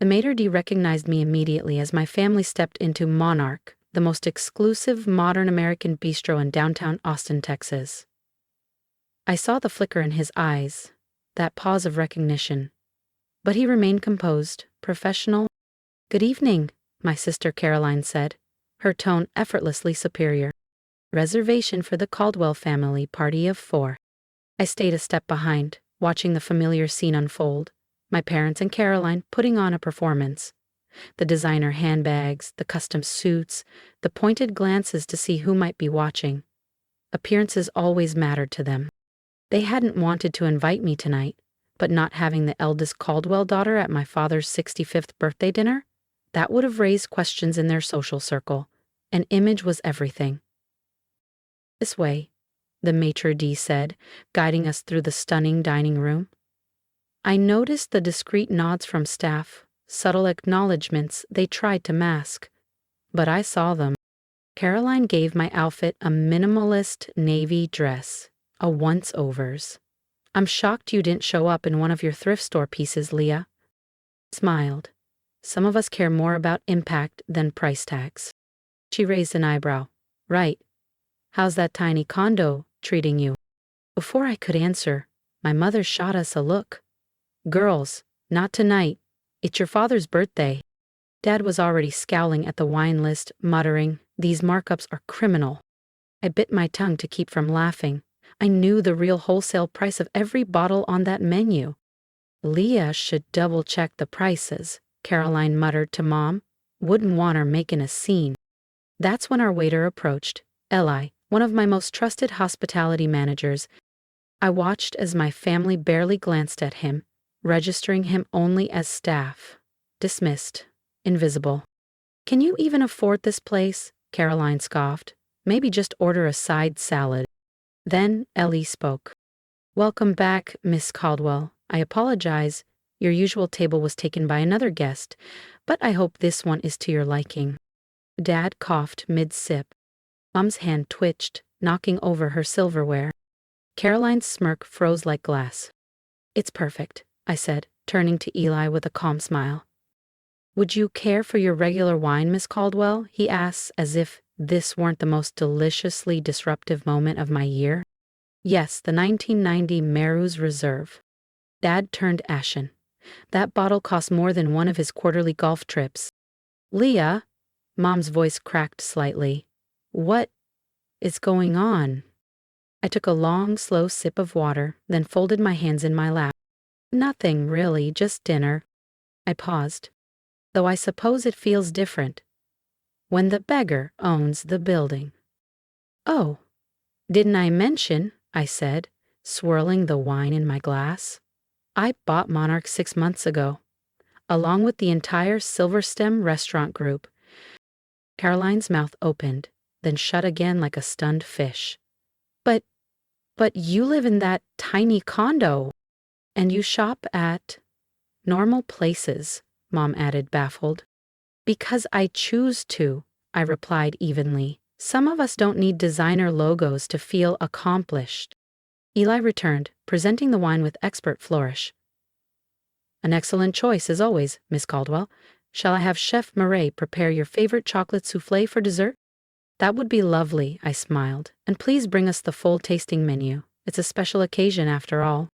The maitre d' recognized me immediately as my family stepped into Monarch, the most exclusive modern American bistro in downtown Austin, Texas. I saw the flicker in his eyes, that pause of recognition. But he remained composed, professional. "Good evening," my sister Caroline said, her tone effortlessly superior. "Reservation for the Caldwell family, party of 4. I stayed a step behind, watching the familiar scene unfold, my parents and Caroline putting on a performance. The designer handbags, the custom suits, the pointed glances to see who might be watching. Appearances always mattered to them. They hadn't wanted to invite me tonight, but not having the eldest Caldwell daughter at my father's 65th birthday dinner, that would have raised questions in their social circle, and image was everything. "This way," the maitre d' said, guiding us through the stunning dining room. I noticed the discreet nods from staff, subtle acknowledgments they tried to mask. But I saw them. Caroline gave my outfit a minimalist navy dress, a once-overs. "I'm shocked you didn't show up in one of your thrift store pieces, Leah." Smiled. "Some of us care more about impact than price tags." She raised an eyebrow. "Right. How's that tiny condo treating you?" Before I could answer, my mother shot us a look. "Girls, not tonight. It's your father's birthday." Dad was already scowling at the wine list, muttering, "These markups are criminal." I bit my tongue to keep from laughing. I knew the real wholesale price of every bottle on that menu. "Leah should double-check the prices," Caroline muttered to Mom. "Wouldn't want her making a scene." That's when our waiter approached, Eli, one of my most trusted hospitality managers. I watched as my family barely glanced at him, registering him only as staff. Dismissed. Invisible. "Can you even afford this place?" Caroline scoffed. "Maybe just order a side salad." Then Ellie spoke. "Welcome back, Miss Caldwell. I apologize. Your usual table was taken by another guest, but I hope this one is to your liking." Dad coughed mid-sip. Mom's hand twitched, knocking over her silverware. Caroline's smirk froze like glass. "It's perfect," I said, turning to Eli with a calm smile. "Would you care for your regular wine, Miss Caldwell?" he asked, as if this weren't the most deliciously disruptive moment of my year. "Yes, the 1990 Merus Reserve." Dad turned ashen. That bottle cost more than one of his quarterly golf trips. "Leah," Mom's voice cracked slightly. "What is going on?" I took a long, slow sip of water, then folded my hands in my lap. "Nothing, really, just dinner." I paused. "Though I suppose it feels different when the beggar owns the building." "Oh, didn't I mention," I said, swirling the wine in my glass. "I bought Monarch 6 months ago, along with the entire Silverstem restaurant group." Caroline's mouth opened, then shut again like a stunned fish. But you live in that tiny condo, and you shop at normal places," Mom added, baffled. "Because I choose to," I replied evenly. "Some of us don't need designer logos to feel accomplished." Eli returned, presenting the wine with expert flourish. "An excellent choice, as always, Miss Caldwell. Shall I have Chef Murray prepare your favorite chocolate soufflé for dessert?" "That would be lovely," I smiled. "And please bring us the full tasting menu. It's a special occasion after all."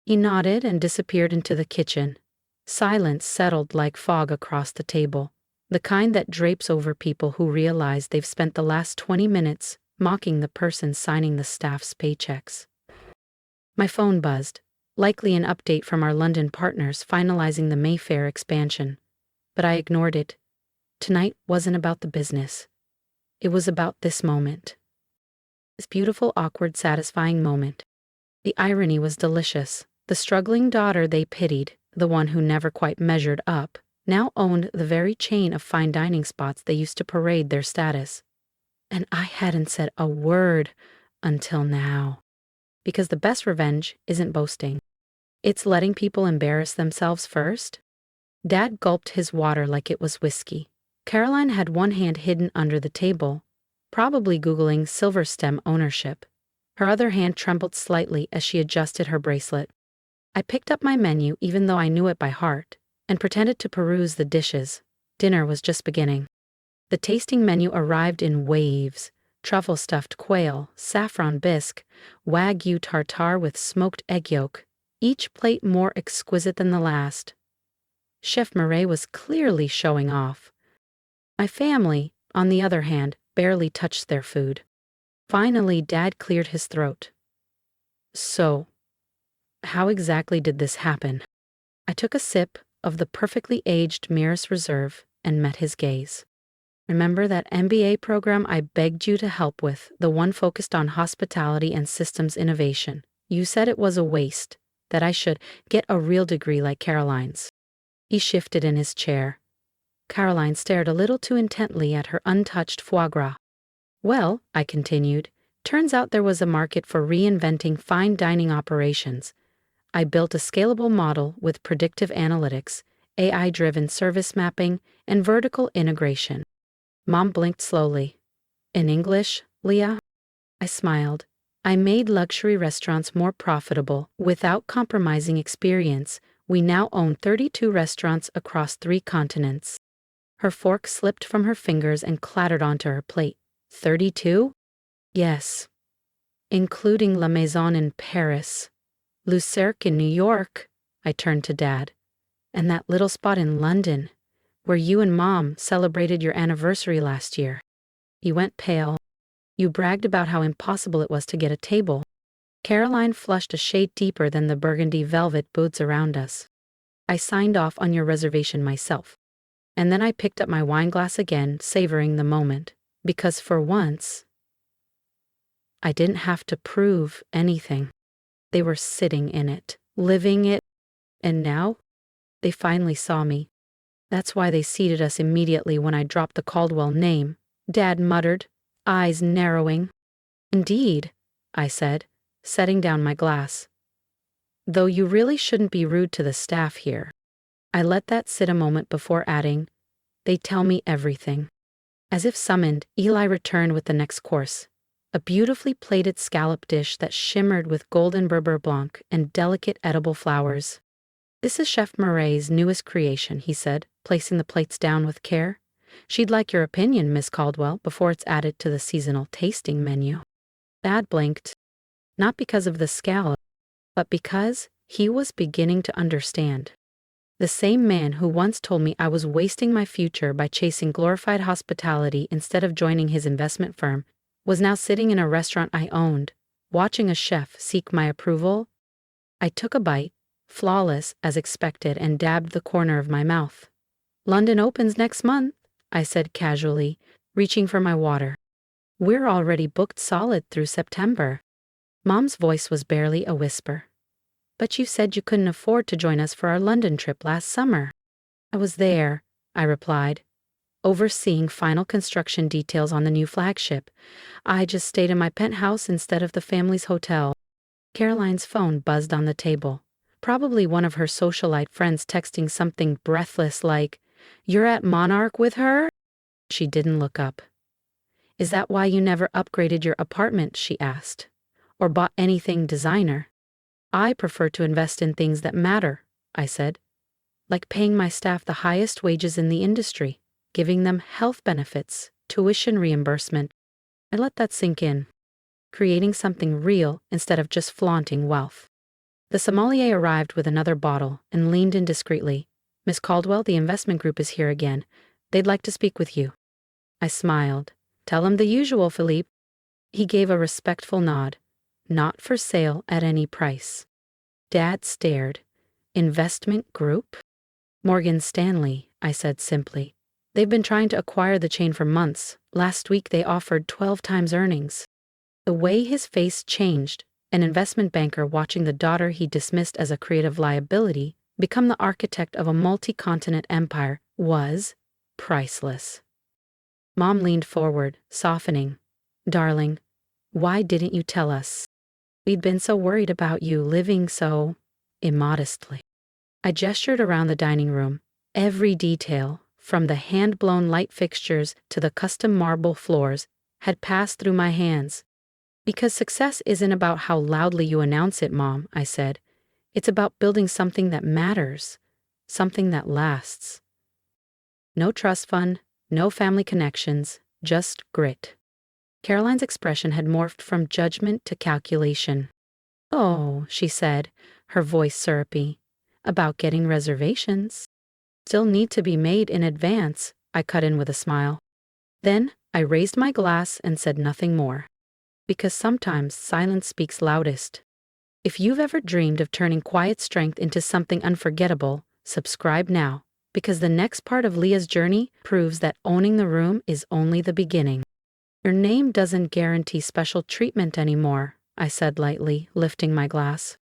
He nodded and disappeared into the kitchen. Silence settled like fog across the table, the kind that drapes over people who realize they've spent the last 20 minutes mocking the person signing the staff's paychecks. My phone buzzed, likely an update from our London partners finalizing the Mayfair expansion. But I ignored it. Tonight wasn't about the business. It was about this moment. This beautiful, awkward, satisfying moment. The irony was delicious. The struggling daughter they pitied, the one who never quite measured up, now owned the very chain of fine dining spots they used to parade their status. And I hadn't said a word until now. Because the best revenge isn't boasting. It's letting people embarrass themselves first. Dad gulped his water like it was whiskey. Caroline had one hand hidden under the table, probably Googling Silverstem ownership. Her other hand trembled slightly as she adjusted her bracelet. I picked up my menu even though I knew it by heart. and pretended to peruse the dishes. Dinner was just beginning. The tasting menu arrived in waves: truffle-stuffed quail, saffron bisque, wagyu tartare with smoked egg yolk, each plate more exquisite than the last. Chef Murray was clearly showing off. My family, on the other hand, barely touched their food. Finally, Dad cleared his throat. So, how exactly did this happen? I took a sip of the perfectly aged Miras Reserve and met his gaze. Remember that MBA program I begged you to help with, the one focused on hospitality and systems innovation? You said it was a waste, that I should get a real degree like Caroline's. He shifted in his chair. Caroline stared a little too intently at her untouched foie gras. Well, I continued, turns out there was a market for reinventing fine dining operations. I built a scalable model with predictive analytics, AI-driven service mapping, and vertical integration. Mom blinked slowly. In English, Leah? I smiled. I made luxury restaurants more profitable without compromising experience. We now own 32 restaurants across 3 continents. Her fork slipped from her fingers and clattered onto her plate. 32? Yes. Including La Maison in Paris, Le Cercle in New York. I turned to Dad. And that little spot in London, where you and Mom celebrated your anniversary last year. He went pale. You bragged about how impossible it was to get a table. Caroline flushed a shade deeper than the burgundy velvet boots around us. I signed off on your reservation myself. And then I picked up my wine glass again, savoring the moment, because for once, I didn't have to prove anything. They were sitting in it, living it, and now they finally saw me. That's why they seated us immediately when I dropped the Caldwell name, Dad muttered, eyes narrowing. Indeed, I said, setting down my glass. Though you really shouldn't be rude to the staff here. I let that sit a moment before adding, they tell me everything. As if summoned, Eli returned with the next course, a beautifully plated scallop dish that shimmered with golden Berber Blanc and delicate edible flowers. This is Chef Murray's newest creation, he said, placing the plates down with care. She'd like your opinion, Miss Caldwell, before it's added to the seasonal tasting menu. Dad blinked, not because of the scallop, but because he was beginning to understand. The same man who once told me I was wasting my future by chasing glorified hospitality instead of joining his investment firm was now sitting in a restaurant I owned, watching a chef seek my approval. I took a bite, flawless as expected, and dabbed the corner of my mouth. London opens next month, I said casually, reaching for my water. We're already booked solid through September. Mom's voice was barely a whisper. But you said you couldn't afford to join us for our London trip last summer. I was there, I replied, overseeing final construction details on the new flagship. I just stayed in my penthouse instead of the family's hotel. Caroline's phone buzzed on the table. Probably one of her socialite friends texting something breathless like, "You're at Monarch with her?" She didn't look up. Is that why you never upgraded your apartment, she asked, or bought anything designer? I prefer to invest in things that matter, I said, like paying my staff the highest wages in the industry, giving them health benefits, tuition reimbursement. I let that sink in, creating something real instead of just flaunting wealth. The sommelier arrived with another bottle and leaned in discreetly. Miss Caldwell, the investment group is here again. They'd like to speak with you. I smiled. Tell him the usual, Philippe. He gave a respectful nod. Not for sale at any price. Dad stared. Investment group? Morgan Stanley, I said simply. They've been trying to acquire the chain for months. Last week they offered 12 times earnings. The way his face changed, an investment banker watching the daughter he dismissed as a creative liability become the architect of a multi-continent empire, was priceless. Mom leaned forward, softening. Darling, why didn't you tell us? We'd been so worried about you living so immodestly. I gestured around the dining room. Every detail, from the hand-blown light fixtures to the custom marble floors, had passed through my hands. Because success isn't about how loudly you announce it, Mom, I said. It's about building something that matters. something that lasts. No trust fund, no family connections, just grit. Caroline's expression had morphed from judgment to calculation. "Oh," she said, her voice syrupy. "About getting reservations. Still need to be made in advance," I cut in with a smile. Then I raised my glass and said nothing more. Because sometimes silence speaks loudest. If you've ever dreamed of turning quiet strength into something unforgettable, subscribe now, because the next part of Leah's journey proves that owning the room is only the beginning. "Your name doesn't guarantee special treatment anymore," I said lightly, lifting my glass.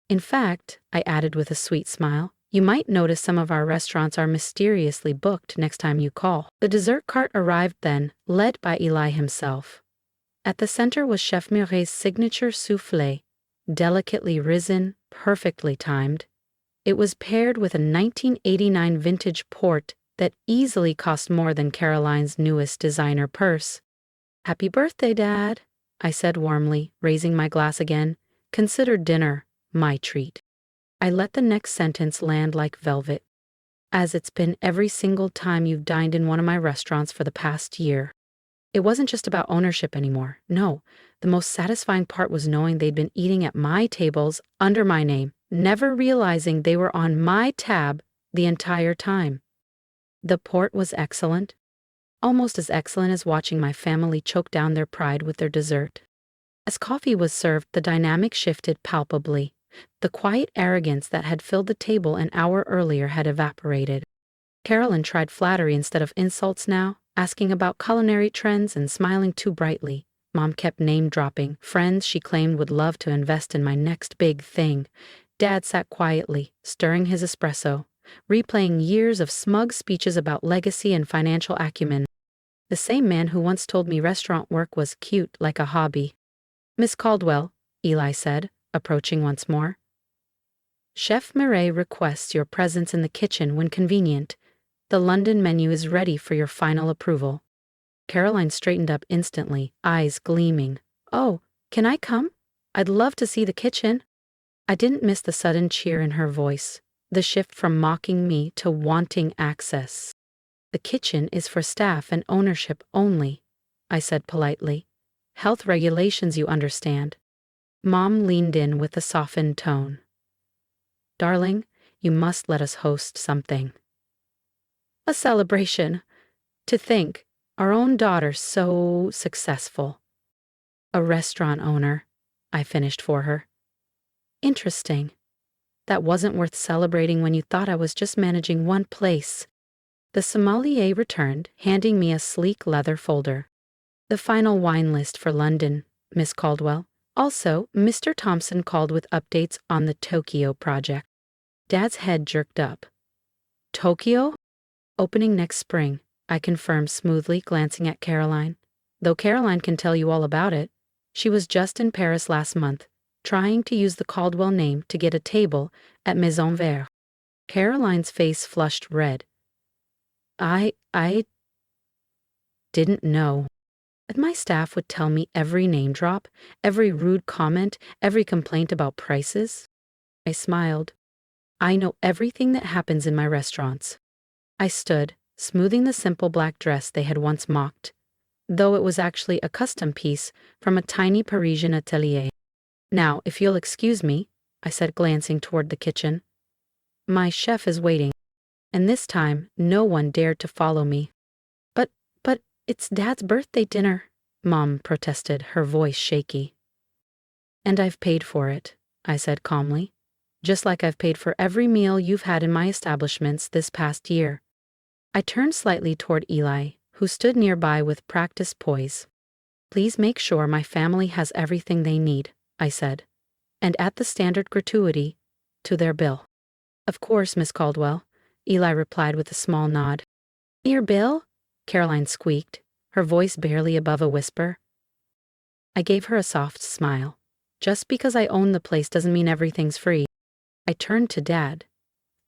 "In fact," I added with a sweet smile, "you might notice some of our restaurants are mysteriously booked next time you call." The dessert cart arrived then, led by Eli himself. At the center was Chef Mireille's signature soufflé, delicately risen, perfectly timed. It was paired with a 1989 vintage port that easily cost more than Caroline's newest designer purse. "Happy birthday, Dad," I said warmly, raising my glass again. "Consider dinner my treat." I let the next sentence land like velvet. "As it's been every single time you've dined in one of my restaurants for the past year." It wasn't just about ownership anymore. No, the most satisfying part was knowing they'd been eating at my tables under my name, never realizing they were on my tab the entire time. The port was excellent, almost as excellent as watching my family choke down their pride with their dessert. As coffee was served, the dynamic shifted palpably. The quiet arrogance that had filled the table an hour earlier had evaporated. Caroline tried flattery instead of insults now, asking about culinary trends and smiling too brightly. Mom kept name-dropping friends she claimed would love to invest in my next big thing. Dad sat quietly, stirring his espresso, replaying years of smug speeches about legacy and financial acumen. The same man who once told me restaurant work was cute like a hobby. "Miss Caldwell," Eli said, approaching once more. "Chef Mireille requests your presence in the kitchen when convenient. The London menu is ready for your final approval." Caroline straightened up instantly, eyes gleaming. "Oh, can I come? I'd love to see the kitchen." I didn't miss the sudden cheer in her voice, the shift from mocking me to wanting access. "The kitchen is for staff and ownership only," I said politely. "Health regulations, you understand." Mom leaned in with a softened tone. "Darling, you must let us host something." "A celebration. To think, our own daughter so successful." "A restaurant owner," I finished for her. "Interesting. That wasn't worth celebrating when you thought I was just managing one place." The sommelier returned, handing me a sleek leather folder. "The final wine list for London, Miss Caldwell. Also, Mr. Thompson called with updates on the Tokyo project." Dad's head jerked up. "Tokyo?" "Opening next spring," I confirmed smoothly, glancing at Caroline. "Though Caroline can tell you all about it. She was just in Paris last month, trying to use the Caldwell name to get a table at Maison Verte." Caroline's face flushed red. I didn't know. And my staff would tell me every name drop, every rude comment, every complaint about prices. I smiled. "I know everything that happens in my restaurants." I stood, smoothing the simple black dress they had once mocked, though it was actually a custom piece from a tiny Parisian atelier. "Now, if you'll excuse me," I said, glancing toward the kitchen. "My chef is waiting." And this time, no one dared to follow me. But it's Dad's birthday dinner," Mom protested, her voice shaky. "And I've paid for it," I said calmly. "Just like I've paid for every meal you've had in my establishments this past year." I turned slightly toward Eli, who stood nearby with practiced poise. "Please make sure my family has everything they need," I said. "And at the standard gratuity, to their bill." "Of course, Miss Caldwell," Eli replied with a small nod. "Your bill?" Caroline squeaked, her voice barely above a whisper. I gave her a soft smile. Just because I own the place doesn't mean everything's free. I turned to Dad.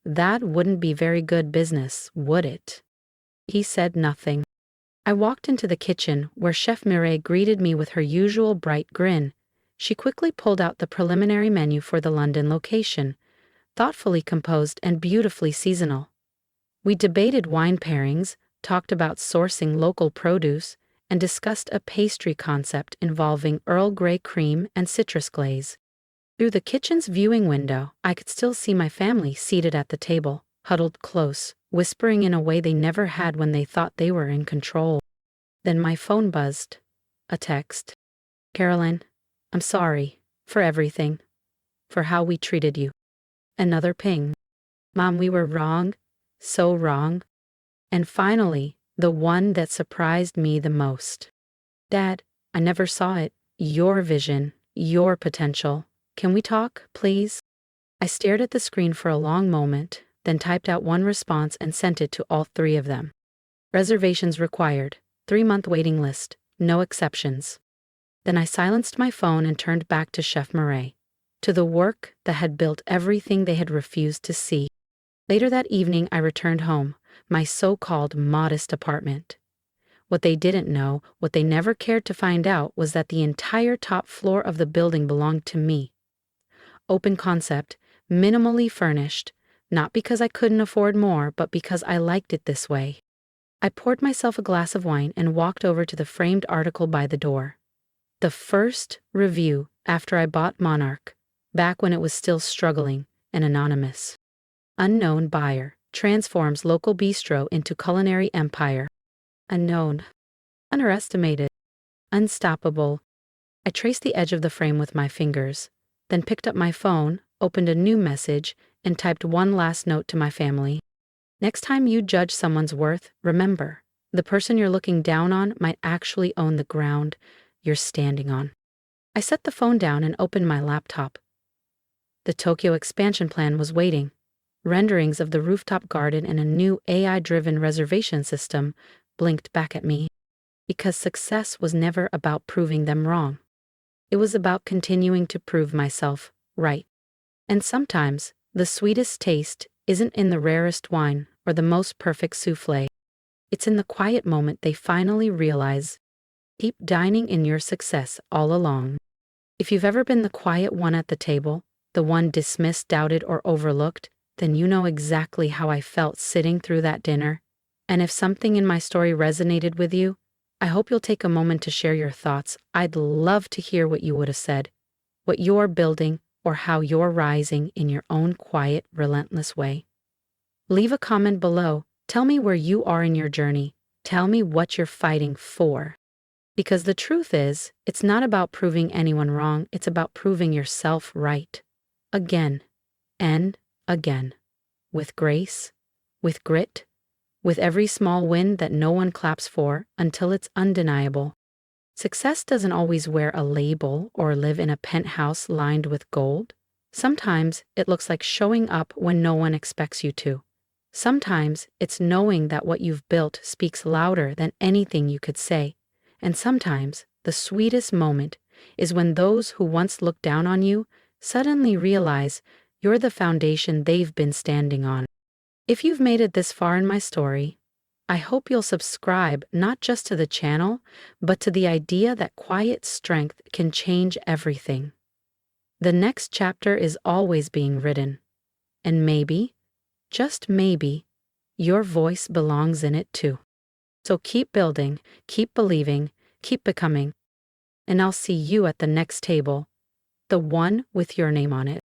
"That wouldn't be very good business, would it?" He said nothing. I walked into the kitchen, where Chef Mireille greeted me with her usual bright grin. She quickly pulled out the preliminary menu for the London location. thoughtfully composed and beautifully seasonal. We debated wine pairings, talked about sourcing local produce, and discussed a pastry concept involving Earl Grey cream and citrus glaze. Through the kitchen's viewing window, I could still see my family seated at the table, huddled close, whispering in a way they never had when they thought they were in control. Then my phone buzzed. A text. "Caroline, I'm sorry for everything, for how we treated you." Another ping. "Mom, we were wrong, so wrong." And finally, the one that surprised me the most. "Dad, I never saw it. Your vision, your potential. Can we talk, please?" I stared at the screen for a long moment, then typed out one response and sent it to all three of them. "Reservations required. 3-month waiting list. No exceptions." Then I silenced my phone and turned back to Chef Murray, to the work that had built everything they had refused to see. Later that evening, I returned home, my so-called modest apartment. What they didn't know, what they never cared to find out, was that the entire top floor of the building belonged to me. Open concept, minimally furnished, not because I couldn't afford more, but because I liked it this way. I poured myself a glass of wine and walked over to the framed article by the door. The first review after I bought Monarch, back when it was still struggling and anonymous. "Unknown buyer transforms local bistro into culinary empire." Unknown. Underestimated. Unstoppable. I traced the edge of the frame with my fingers, then picked up my phone, opened a new message, and typed one last note to my family. "Next time you judge someone's worth, remember, the person you're looking down on might actually own the ground you're standing on." I set the phone down and opened my laptop. The Tokyo expansion plan was waiting. Renderings of the rooftop garden and a new AI-driven reservation system blinked back at me. Because success was never about proving them wrong. It was about continuing to prove myself right. And sometimes, the sweetest taste isn't in the rarest wine or the most perfect soufflé. It's in the quiet moment they finally realize. Keep dining in your success all along. If you've ever been the quiet one at the table, the one dismissed, doubted, or overlooked, then you know exactly how I felt sitting through that dinner. And if something in my story resonated with you, I hope you'll take a moment to share your thoughts. I'd love to hear what you would have said, what you're building, or how you're rising in your own quiet, relentless way. Leave a comment below. Tell me where you are in your journey. Tell me what you're fighting for. Because the truth is, it's not about proving anyone wrong, it's about proving yourself right. Again and again. With grace, with grit, with every small win that no one claps for until it's undeniable. Success doesn't always wear a label or live in a penthouse lined with gold. Sometimes it looks like showing up when no one expects you to. Sometimes it's knowing that what you've built speaks louder than anything you could say. And sometimes the sweetest moment is when those who once looked down on you suddenly realize you're the foundation they've been standing on. If you've made it this far in my story, I hope you'll subscribe not just to the channel, but to the idea that quiet strength can change everything. The next chapter is always being written, and maybe, just maybe, your voice belongs in it too. So keep building, keep believing, keep becoming, and I'll see you at the next table, the one with your name on it.